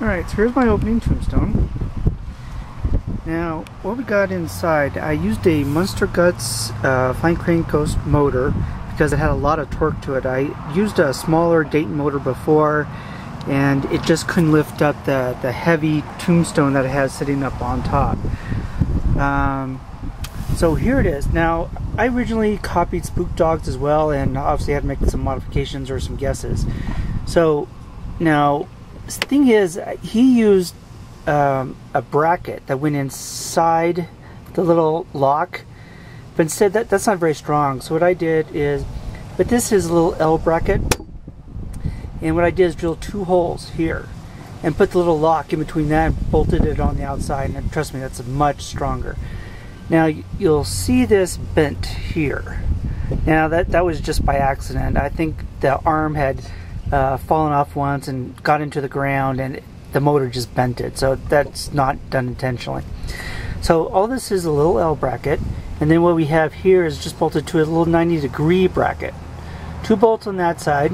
Alright, so here's my opening Tombstone. Now, what we got inside, I used a Munster Guts Flying Crane Ghost motor because it had a lot of torque to it. I used a smaller Dayton motor before, and it just couldn't lift up the heavy Tombstone that it has sitting up on top. So here it is. Now, I originally copied Spook Dogs as well, and obviously had to make some modifications or some guesses. So now, the thing is, he used a bracket that went inside the little lock, but instead that's not very strong. So what I did is, but this is a little L bracket, and what I did is drill 2 holes here and put the little lock in between that and bolted it on the outside, and trust me, that's much stronger. Now you'll see this bent here. Now that was just by accident. I think the arm had fallen off once and got into the ground, and the motor just bent it. So that's not done intentionally. So all this is a little L bracket, and then what we have here is just bolted to a little 90-degree bracket. 2 bolts on that side,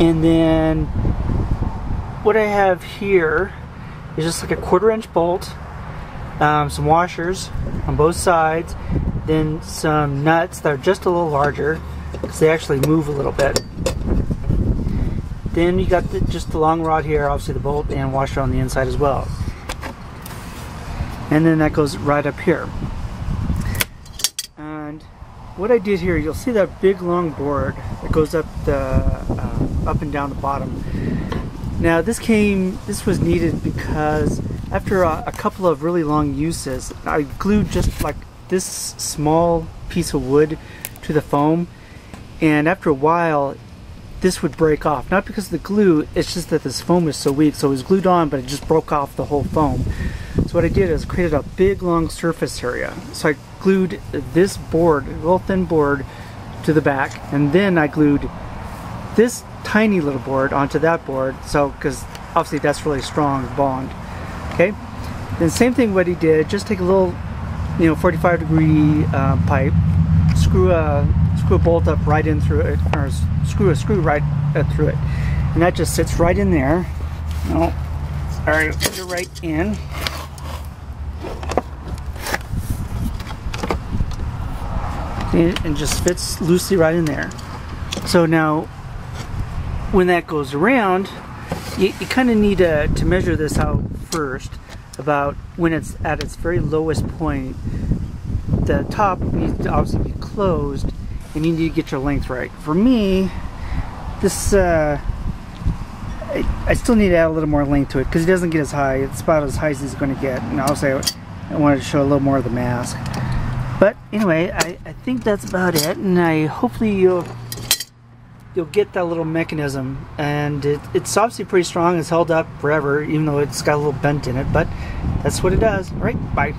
and then what I have here is just like a 1/4-inch bolt, some washers on both sides, then some nuts that are just a little larger because they actually move a little bit. Then you got just the long rod here, obviously the bolt and washer on the inside as well. And then that goes right up here. And what I did here, you'll see that big long board that goes up up and down the bottom. Now this was needed because after a couple of really long uses, I glued just like this small piece of wood to the foam, and after a while this would break off. Not because of the glue, it's just that this foam is so weak, so it was glued on, but it just broke off the whole foam. So what I did is created a big long surface area. So I glued this board, a little thin board, to the back, and then I glued this tiny little board onto that board, so because obviously that's really strong bond. Okay, then same thing what he did, just take a little 45-degree pipe, screw a bolt up right in through it, or screw a screw right through it, and that just sits right in there. Oh, alright, put it right in. And just fits loosely right in there. So now when that goes around, you kind of need to measure this out first, about when it's at its very lowest point. The top needs to obviously be closed, and you need to get your length right. For me, this I still need to add a little more length to it because it doesn't get as high. It's about as high as it's going to get, and also I wanted to show a little more of the mask. But anyway, I think that's about it, and hopefully you'll get that little mechanism. And it's obviously pretty strong. It's held up forever, even though it's got a little bent in it, but that's what it does. All right, bye.